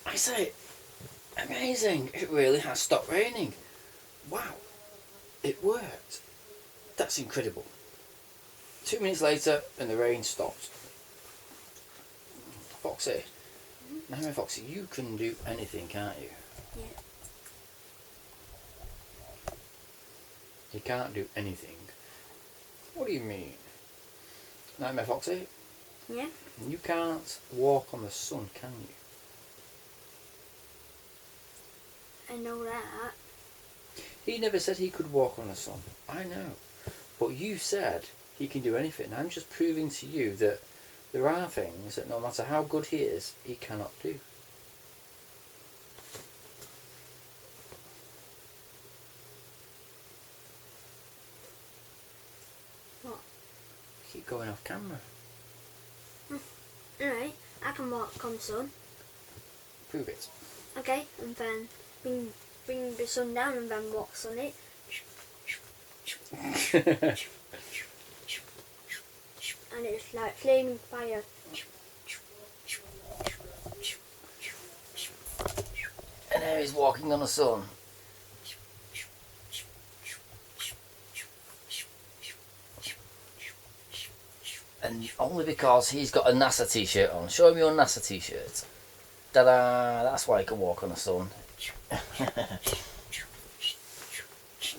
I say, amazing. It really has stopped raining. Wow. It worked. That's incredible. 2 minutes later and the rain stopped. Foxy. Now, Foxy, you can do anything, can't you? Yeah. You can't do anything. What do you mean? Nightmare Foxy? Yeah. You can't walk on the sun, can you? I know that. He never said he could walk on the sun. I know. But you said he can do anything. I'm just proving to you that there are things that no matter how good he is, he cannot do. What? Keep going off camera. Anyway, I can walk on the sun. Prove it. Okay, and then bring the sun down and then walks on it. And it's like flaming fire. And there he's walking on the sun. And only because he's got a NASA t-shirt on. Show him your NASA t-shirt. Ta-da! That's why he can walk on the sun.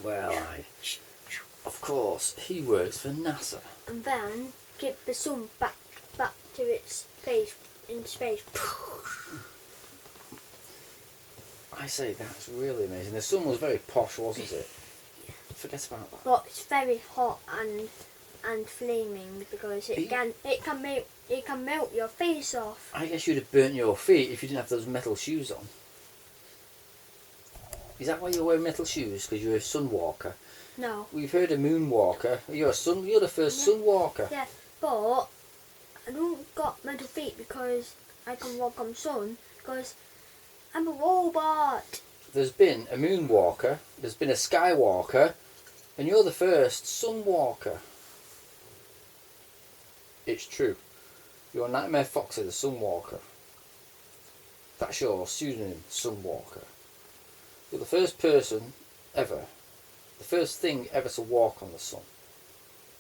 Well, of course, he works for NASA. And then get the sun back to its place in space. I say, that's really amazing. The sun was very posh, wasn't it? Forget about that. But it's very hot and flaming because it can melt your face off. I guess you'd have burnt your feet if you didn't have those metal shoes on. Is that why you're wearing metal shoes? Because you're a sun walker? No. We've heard a moon walker. You're the first sun walker. Yeah, but I don't got metal feet because I can walk on sun because I'm a robot. There's been a moon walker, there's been a sky walker, and you're the first sun walker. It's true. You're Nightmare Foxy, the sun walker. That's your pseudonym, sun walker. You're the first person ever, the first thing ever to walk on the sun.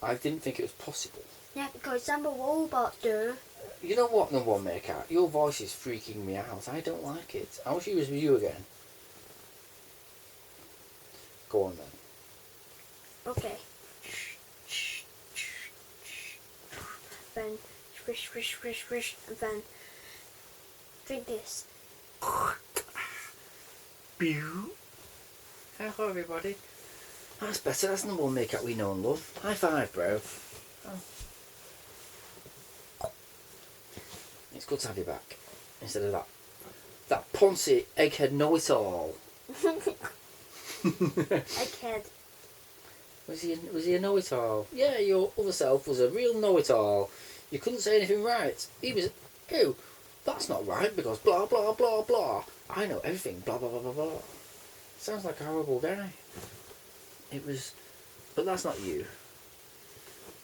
I didn't think it was possible. Yeah, because I'm a robot, dude. You know what, number one maker? Your voice is freaking me out. I don't like it. I wish it was you again. Go on then. Okay. Then swish, swish, swish, swish, and then drink this. Hello everybody. That's better. That's number one makeup we know and love. High five, bro. Oh. It's good to have you back. Instead of that poncy egghead know-it-all. Egghead. Was he a know-it-all? Yeah, your other self was a real know-it-all. You couldn't say anything right. He was, ew, that's not right because blah blah blah blah. I know everything, blah blah blah blah blah. Sounds like a horrible guy. It was, but that's not you.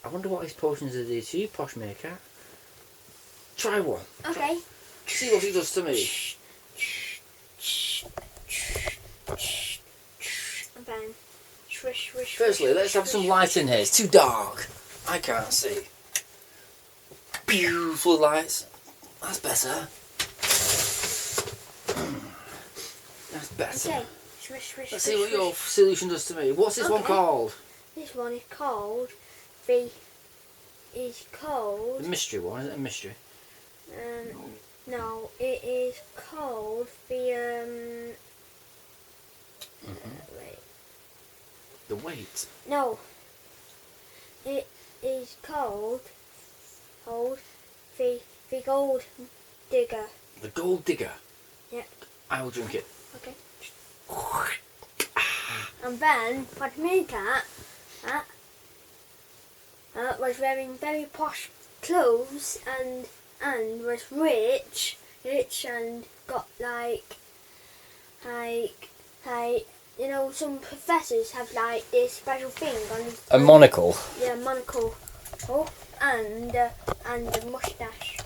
I wonder what his potions are do to you, posh maker. Try one. Okay. See what he does to me. And then swish, swish. Firstly, let's have some light in here. It's too dark. I can't see. Beautiful lights. That's better. That's better. Okay. Swish, swish. Let's see what your solution does to me. What's this one called? This one is called The mystery one, isn't it a mystery? No, it is called the wait. The weight. No. It is called the gold digger. The gold digger. Yeah. I will drink it. Okay. And then what made that was wearing very posh clothes and was rich and got like you know, some professors have like this special thing on A monocle. Yeah, monocle. Oh, and a mustache.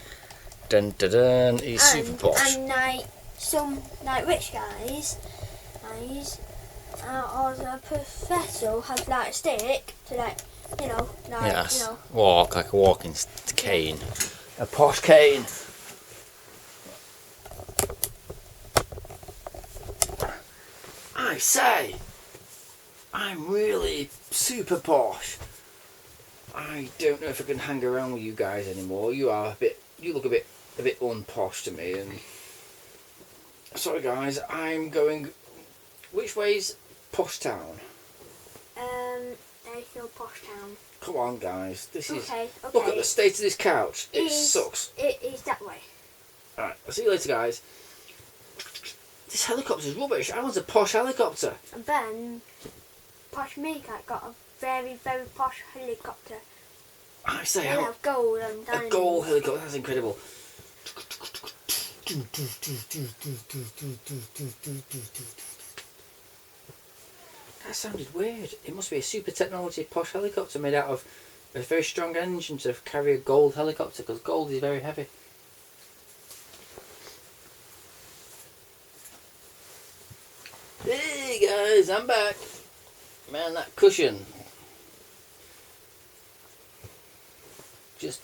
Dun dun dun. He's super posh. And like some like rich guys, or the professor has like a stick to like, Yes. Walk like a walking cane. A posh cane. I say, I'm really super posh. I don't know if I can hang around with you guys anymore. You look a bit unposh to me. And sorry guys, I'm going. Which way's Posh Town? There's no posh town. Come on, guys. This is. Okay. Look at the state of this couch. It sucks. It is that way. Alright, I'll see you later, guys. This helicopter's rubbish. I want a posh helicopter. And then, Posh Makeup got a very, very posh helicopter. I say, They how have gold and a diamonds. gold helicopter. That's incredible. That sounded weird. It must be a super technology posh helicopter made out of a very strong engine to carry a gold helicopter, because gold is very heavy. Hey guys, I'm back. Man, that cushion. Just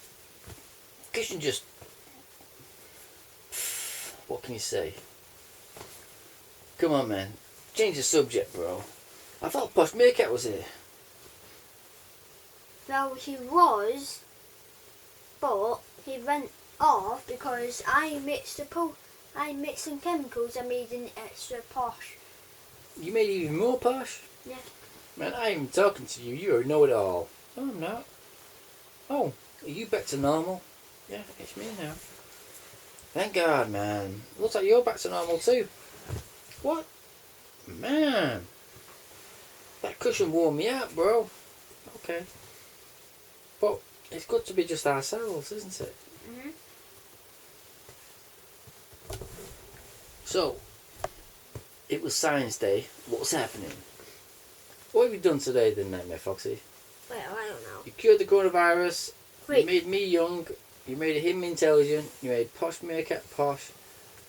what can you say? Come on, man. Change the subject, bro. I thought Posh Meerkat was here. Well, he was, but he went off because I mixed some chemicals and made an extra posh. You made it even more posh? Yeah. Man, I ain't even talking to you. You're a know-it-all. No, I'm not. Oh, are you back to normal? Yeah, it's me now. Thank God, man. Looks like you're back to normal too. What? Man. That cushion wore me out, bro. Okay. But it's good to be just ourselves, isn't it? Mhm. So, it was Science Day. What's happening? What have you done today then, Nightmare Foxy? Well, I don't know. You cured the coronavirus. Wait. You made me young. You made him intelligent. You made Posh Meerkat posh.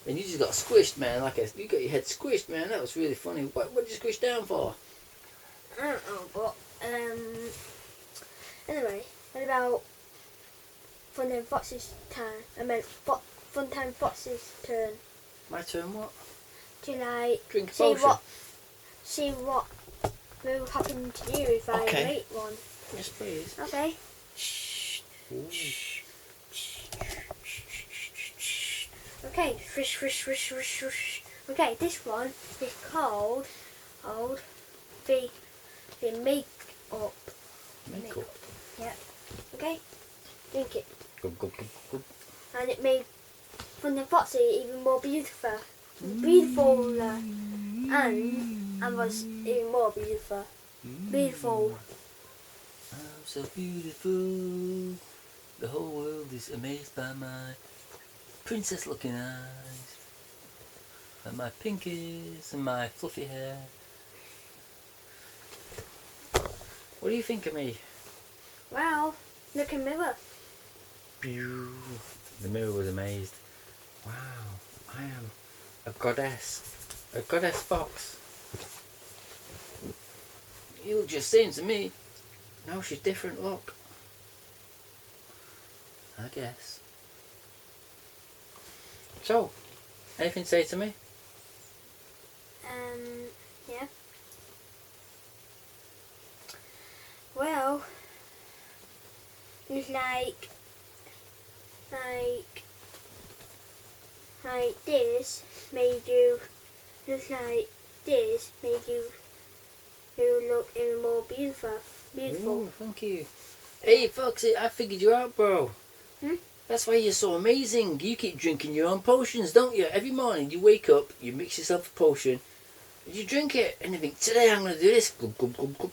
And you just got squished, man. You got your head squished, man. That was really funny. What did you squish down for? I don't know, but anyway, what about Funtime Fox's turn? I meant Funtime Fox's turn My turn, what? to like Drink a see potion. what will happen to you if I Okay. make one. Yes, please. Okay. Ooh. Okay. Okay, this one is called the make-up. Makeup. Yeah. Okay. Drink it, Gub, gub, gub, gub. and it made Funtime Foxy even more beautiful, and was even more beautiful. Beautiful. I'm so beautiful. The whole world is amazed by my princess-looking eyes, and my pink ears, and my fluffy hair. What do you think of me? Wow. Look in the mirror. The mirror was amazed. Wow, I am a goddess fox. You look just same to me. Now she's different, look. I guess. So, anything to say to me? Yeah. Well, it's like this made you, just like this made you look even more beautiful. Ooh, thank you. Hey, Foxy, I figured you out, bro. That's why you're so amazing. You keep drinking your own potions, don't you? Every morning you wake up, you mix yourself a potion, and you drink it, and you think, today I'm going to do this, glub, glub, glub, glub,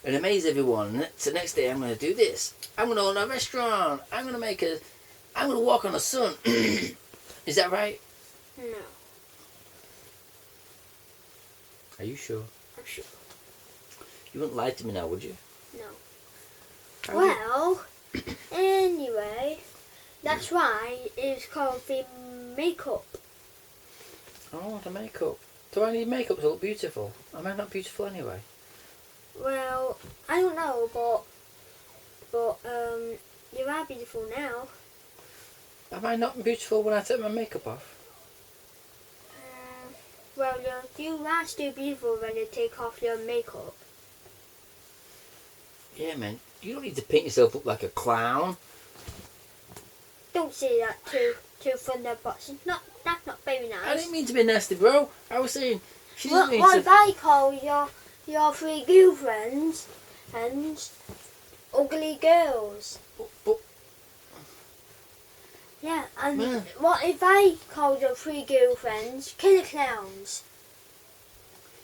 and amaze everyone. And the next day I'm going to do this. I'm going to own a restaurant. I'm going to walk on the sun. Is that right? No, Are you sure? I'm sure. You wouldn't lie to me now, would you? No. How would you- Well, anyway, that's why it's called the makeup. I want the makeup. Do I need makeup to look beautiful? Am I not beautiful anyway? Well, I don't know, but you are beautiful now. Am I not beautiful when I take my makeup off? Well, you are still beautiful when you take off your makeup. Yeah, man. You don't need to paint yourself up like a clown. Don't say that to Thunderbots. That's not very nice. I didn't mean to be nasty, bro. I was saying she didn't mean What to. if I call your three girlfriends and ugly girls? But Yeah, and Man. what if I called your three girlfriends killer clowns?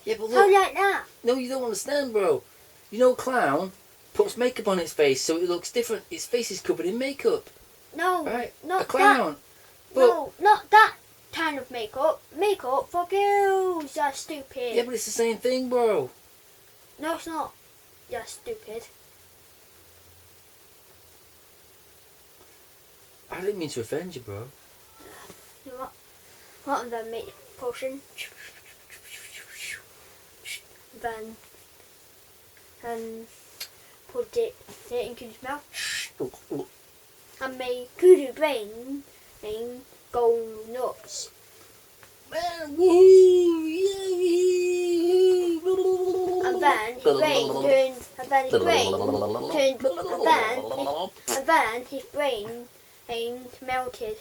yeah, but How look. like that? No, you don't understand, bro. You know, clown puts makeup on its face so it looks different. Its face is covered in makeup, No, right? not A clown. that. No, not that kind of makeup. Makeup for girls. You're stupid. Yeah, but it's the same thing, bro. No, it's not. You're stupid. I didn't mean to offend you, bro. You know what? Then make potion. Then put it into his mouth and make Kudu brain go nuts. Man, woohoo! Yay! And then his brain turned. And then his brain turned. And then his brain melted.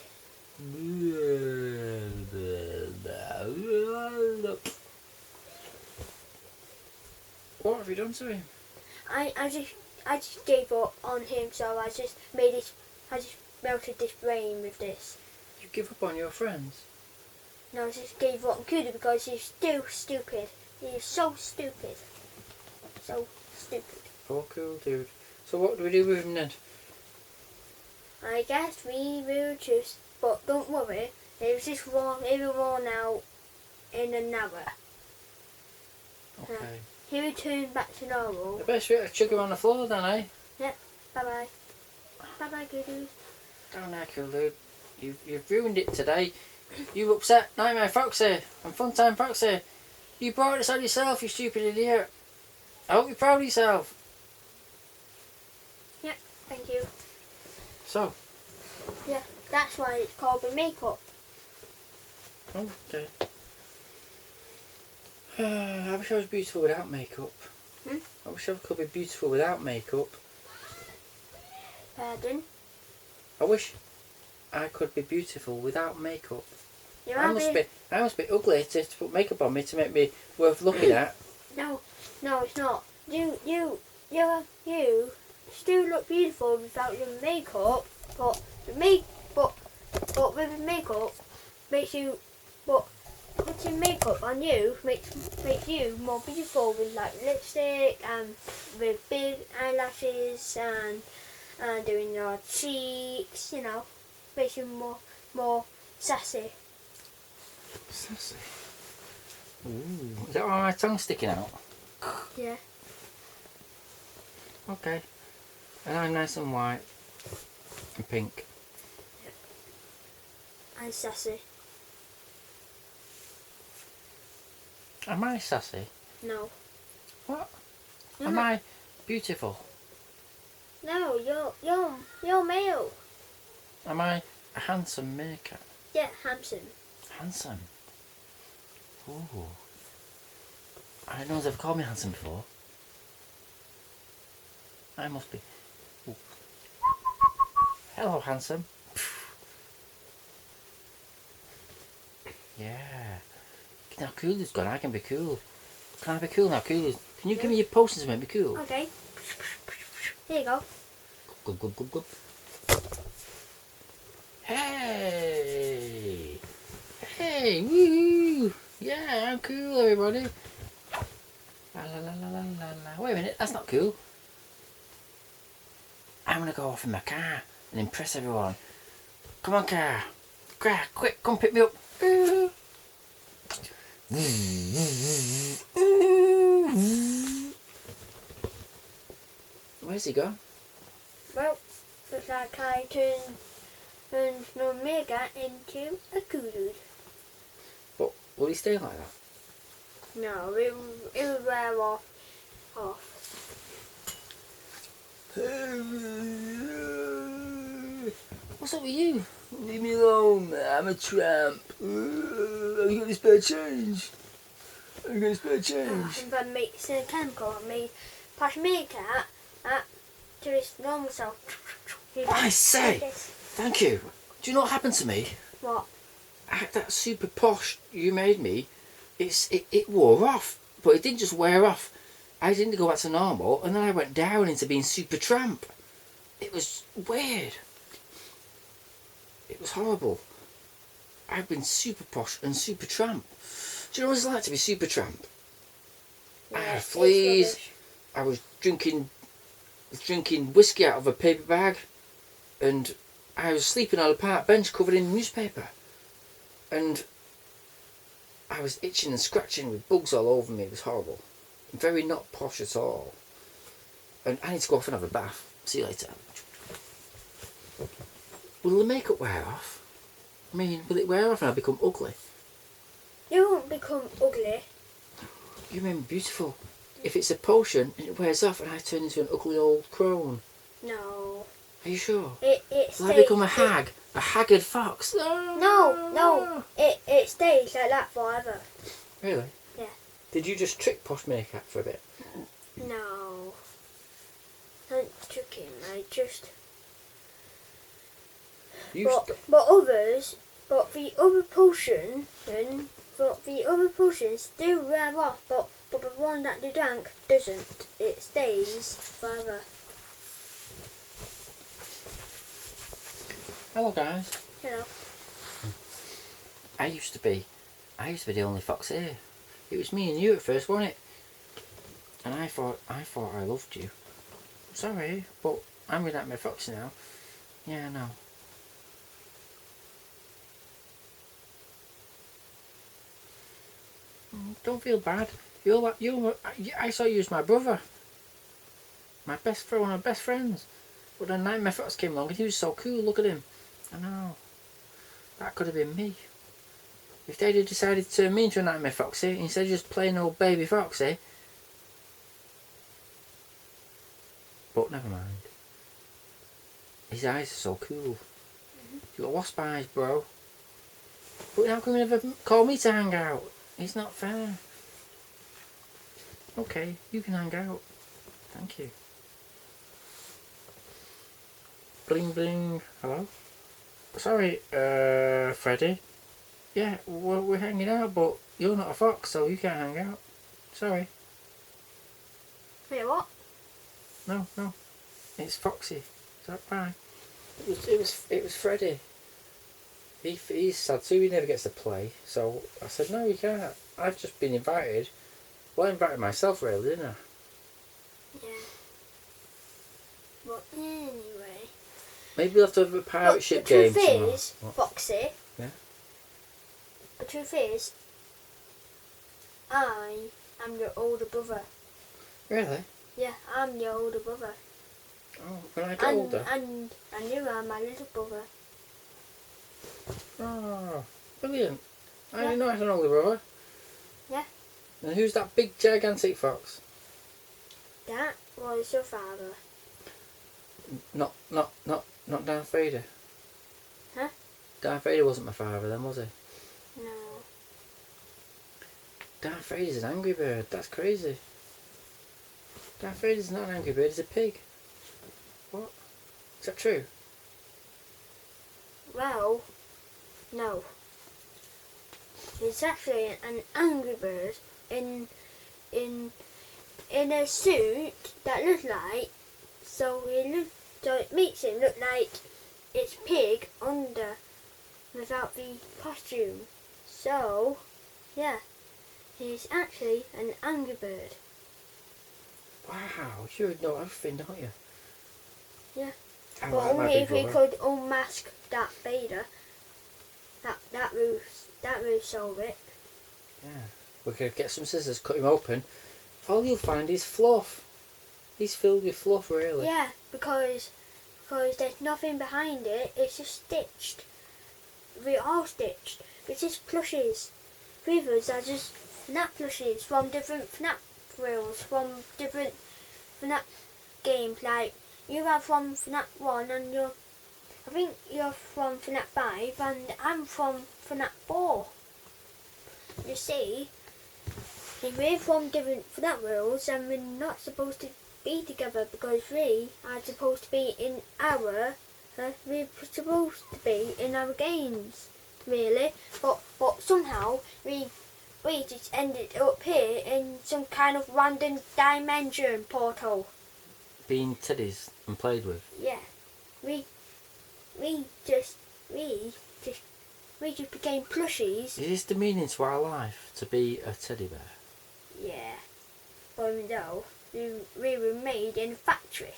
What have you done to him? I just gave up on him, so I just melted this brain with this. You give up on your friends? No, I just gave up on Kudu because he's still stupid. He's so stupid. So stupid. Oh, cool, dude. So what do we do with him then? I guess we will just, but don't worry, it will worn out in an hour. Okay. He will turn back to normal. I best to chuck him on the floor then, eh? Bye bye. Bye bye, Kudu. Down there, cool dude. You've ruined it today. You upset Nightmare Foxy and Funtime Foxy. You brought this on yourself, you stupid idiot. I hope you're proud of yourself. Yep, thank you. So, Yeah, that's why it's called the makeup. okay. I wish I was beautiful without makeup. I wish I could be beautiful without makeup. Pardon? I wish I could be beautiful without makeup. You I must be ugly to put makeup on me to make me worth looking at. No, it's not. You still look beautiful without your makeup, but with the makeup makes you, but putting makeup on you makes you more beautiful with like lipstick and with big eyelashes and doing your cheeks, you know, makes you more sassy. Sassy. Ooh, is that why my tongue's sticking out? Yeah. Okay. And I'm nice and white and pink. And sassy. Am I sassy? No. What? You're Am not- I beautiful? No, you're male. Am I a handsome meerkat? Yeah, handsome. Handsome? Ooh. I don't know if they've called me handsome before. I must be. Ooh. Hello, handsome. Yeah. Now Cool's gone, I can be cool. Can I be cool now, Cool? Can you give me your potions to make me cool? Okay. Here you go. Good, good, good, good. Hey! Hey! Woo! Yeah, I'm cool, everybody. La la la la la la la. Wait a minute, that's not cool. I'm gonna go off in my car and impress everyone. Come on, car. Car, quick, come pick me up. Where's he gone? Well, looks like I turned my mega into a kudu. What he stay like that? No, it would wear off. What's up with you? Leave me alone. I'm a tramp. Have you got any spare change? Have you got any spare change? And then makes a chemical and me pass me cat to his normal self. I say, thank you. Do you know what happened to me? What? That super posh you made me, it wore off, but it didn't just wear off. I didn't go back to normal, and then I went down into being super tramp. It was weird. It was horrible. I've been super posh and super tramp. Do you know what it's like to be super tramp? Yeah, I had it's fleas. rubbish. I was drinking whiskey out of a paper bag, and I was sleeping on a park bench covered in newspaper, and I was itching and scratching with bugs all over me. It was horrible. Very not posh at all. And I need to go off and have a bath. See you later. Will the makeup wear off? I mean, will it wear off and I become ugly? You won't become ugly. You mean beautiful. If it's a potion and it wears off and I turn into an ugly old crone. No. Are you sure? It Will I become a hag? A haggard fox? No. It stays like that forever. Really? Yeah. Did you just trick Posh Makeup for a bit? No. Don't trick him. I just. You But the other potions do wear off, but the one that you drank doesn't. It stays forever. Hello guys. Hello. I used to be the only fox here. It was me and you at first, wasn't it? And I thought I loved you. Sorry, but I'm without my Foxy now. Yeah, I know. Don't feel bad. I saw you as my brother. My best friend, one of my best friends. But then Nightmare Fox came along and he was so cool, look at him. I know. That could have been me. If they'd have decided to turn me into a Nightmare Foxy instead of just plain old baby Foxy. But never mind. His eyes are so cool. You got wasp eyes, bro. But how come you never call me to hang out? It's not fair. Okay, you can hang out. Thank you. Bling bling. Hello? Sorry, Freddy. Yeah, we're hanging out, but you're not a fox, so you can't hang out. Sorry. Wait, what? No. It's Foxy. So, bye. It was Freddy. He's sad too, he never gets to play. So I said, no, you can't. I've just been invited. Well, I invited myself really, didn't I? Yeah. But anyway. Maybe we'll have to have a pirate ship game. The truth is, What? Foxy. Yeah? The truth is, I am your older brother. Really? Yeah, I'm your older brother. Oh, when I get older? And you are my little brother. Oh, brilliant. I Yeah. didn't know I had an older brother. Yeah. And who's that big gigantic fox? That was your father. Not Darth Vader. Huh? Darth Vader wasn't my father then, was he? No. Darth Vader's an angry bird. That's crazy. Darth Vader's not an angry bird, he's a pig. What? Is that true? Well, no. It's actually an angry bird in a suit that looks like so it makes it look like it's pig under without the costume. So yeah, he's actually an angry bird. Wow, you know everything, don't you? Yeah. I But like my only big if we brother. could unmask Darth Vader. That would solve it. Yeah. We could get some scissors, cut him open. All you'll find is fluff. He's filled with fluff, really. Yeah, because there's nothing behind it. It's just stitched. We're all stitched. It's just plushes. three of us are just FNAF plushies from different FNAF worlds, from different FNAF games. Like you are from FNAF 1 and I think you're from FNAF 5 and I'm from FNAF 4. You see, we're from different FNAF worlds and we're not supposed to be together because we are supposed to be in our we're supposed to be in our games, really. But somehow we just ended up here in some kind of random dimension portal. Being teddies and played with. Yeah, we just became plushies. Is this the meaning to our life, to be a teddy bear? Yeah, but no, we were made in a factory.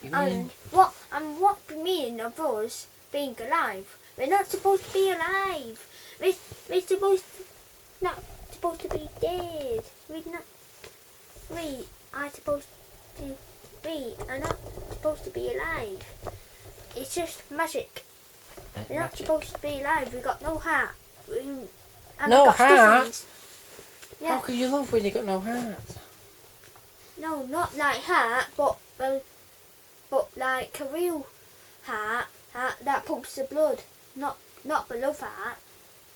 You And mean? what the meaning of us being alive? We're not supposed to be alive. We're not supposed to be dead. We are not supposed to be alive. It's just magic. We're not supposed to be alive. We got no heart. And No we got heart? stuffings. Yeah. How can you love when you got no heart? No, not like heart, but like a real heart that pumps the blood. Not the love heart,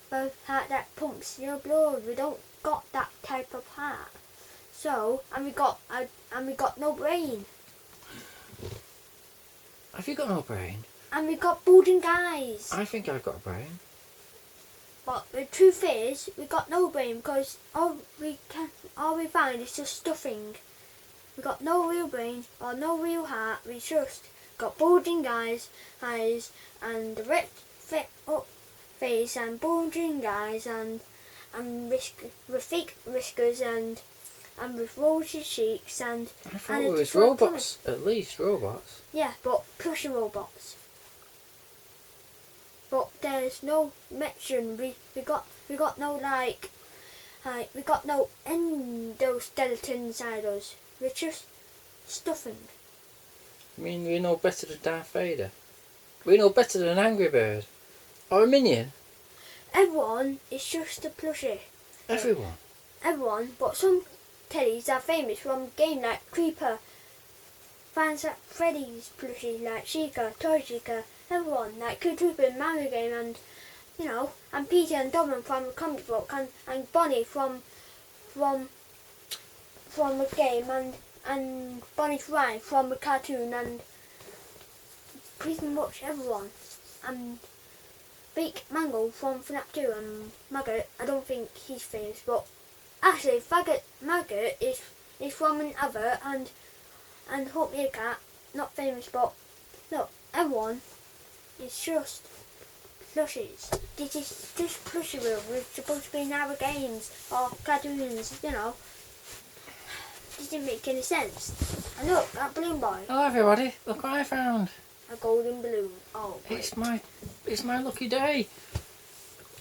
but heart that pumps your blood. We don't got that type of heart. So and we got no brain. Have you got no brain? And we got bulging eyes. I think I've got a brain. But the truth is, we got no brain because all we find is just stuffing. We got no real brain or no real heart. We just got bulging eyes and the red face and bulging eyes and with fake whiskers and with rosy cheeks and. I thought and it was robots. At least robots. Yeah, but plushy robots. But there's no mention. We got no like we got no endoskeleton inside us. We're just stuffing. I mean, we know better than Darth Vader. We know better than Angry Bird. Or a minion. Everyone is just a plushie. Everyone. Everyone, but some teddies are famous from games like Creeper, fans like Freddy's plushie like Chica, Toy Chica, everyone like Creeper in Mario game and and Peter and Dobby from the comic book and Bonnie from a game and Bonnie's Ride from a cartoon and pretty much everyone and Big Mango from FNAF 2 and Maggot. I don't think he's famous, but actually Maggot is from another and Hope Meerkat, not famous, but look, everyone is just plushies. This is just plushie world. We're supposed to be in our games or cartoons, Doesn't make any sense. And look, that balloon boy. Hello everybody, look what I found. A golden balloon. Oh, It's my lucky day.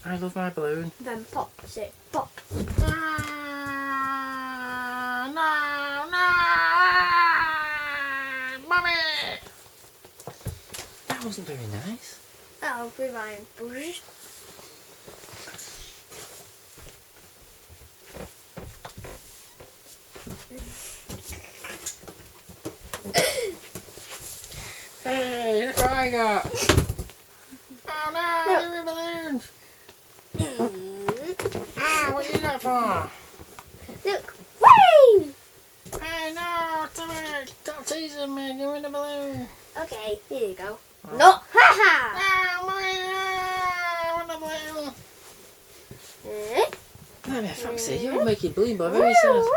I love my balloon. then pops it. Pop. No, Mummy! That wasn't very nice. Oh, rewind. Hey, look what I got. Oh no, your balloons. What you got for? Look. Whee! Hey, no, stop teasing me. Give me the balloon. Okay, here you go. No! Ha ha! I want the balloon. Eh? Come here, Foxy. You're making balloon boy Woo, very sad. woo,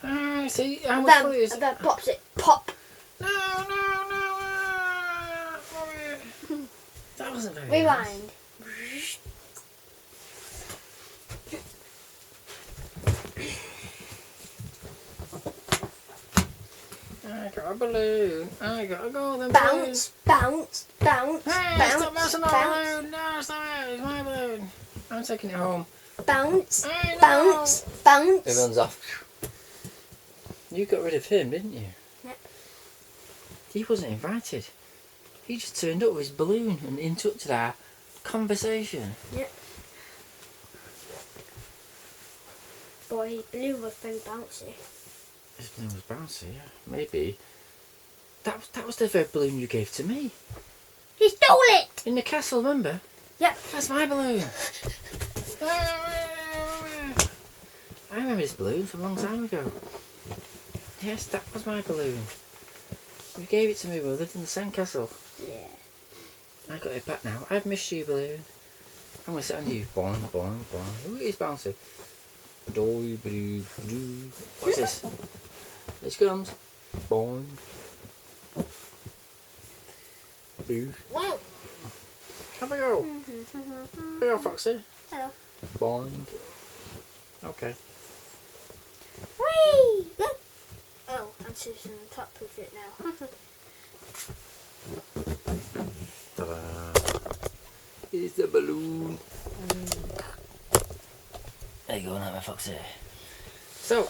woo! See how much fun it is. And then pops it. Pop. No. That wasn't very nice. Rewind. I got a balloon. I got a golden balloon. Bounce. Hey, stop messing on the balloon. No, stop it. It's my balloon. I'm taking it home. Bounce. Hey, no. Bounce. It runs off. You got rid of him, didn't you? Yep. He wasn't invited. He just turned up with his balloon and interrupted our conversation. Yep. But his balloon was very bouncy. His balloon was bouncy, yeah. Maybe. That was the very balloon you gave to me. He stole it! In the castle, remember? Yep. That's my balloon. I remember this balloon from a long time ago. Yes, that was my balloon. You gave it to me when we lived in the sandcastle. Yeah. I got it back now. I've missed you, balloon. I'm going to sit on you. Boing, boing, boing. Look at his bouncy. What's this? This comes. Boing. Boo. Wow. Have a go. Have a go, Foxy. Hello. Boing. Okay. Whee! Look. Oh, I'm sitting on top of it now. Ta-da. Here's the balloon. There you go, now, my Foxy. So,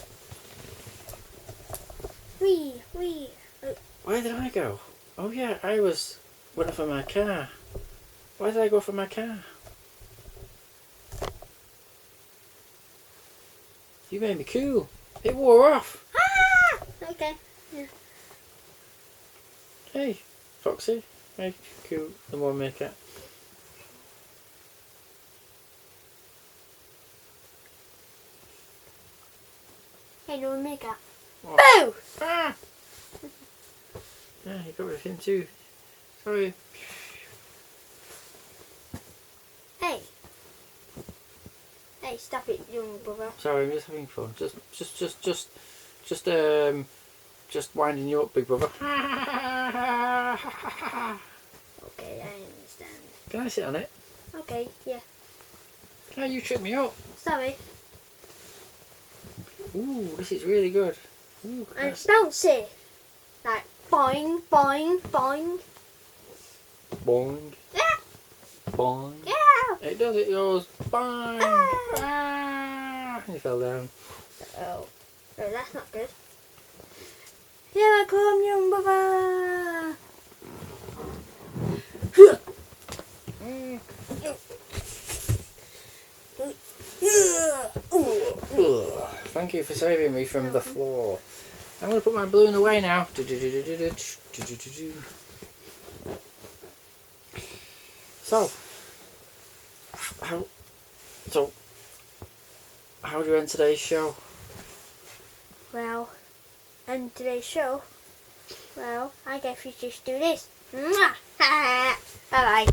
Wee, wee. where did I go? Oh yeah, I went off in my car. Why did I go for my car? You made me cool. It wore off. Ah! Okay. Yeah. Hey, Foxy. Hey, cool. The more makeup. Hey, no makeup. Oh. Boo! Ah! Yeah, you got rid of him too. Sorry. Hey. Hey, stop it, young brother. Sorry, I'm just having fun. Just winding you up, big brother. Okay, I understand. Can I sit on it? Okay, yeah. No, you tripped me up. Sorry. Ooh, this is really good. Ooh, And it's bouncy. Like, boing, boing, boing. boing, Yeah, boing. yeah. It does, it goes boing. Ah! He fell down. Oh. No, that's not good. Here I come, young brother. Ugh. Thank you for saving me from the floor. I'm going to put my balloon away now. So, how do you end today's show? Well, and today's show, well, I guess we just do this. Mwah! Bye-bye.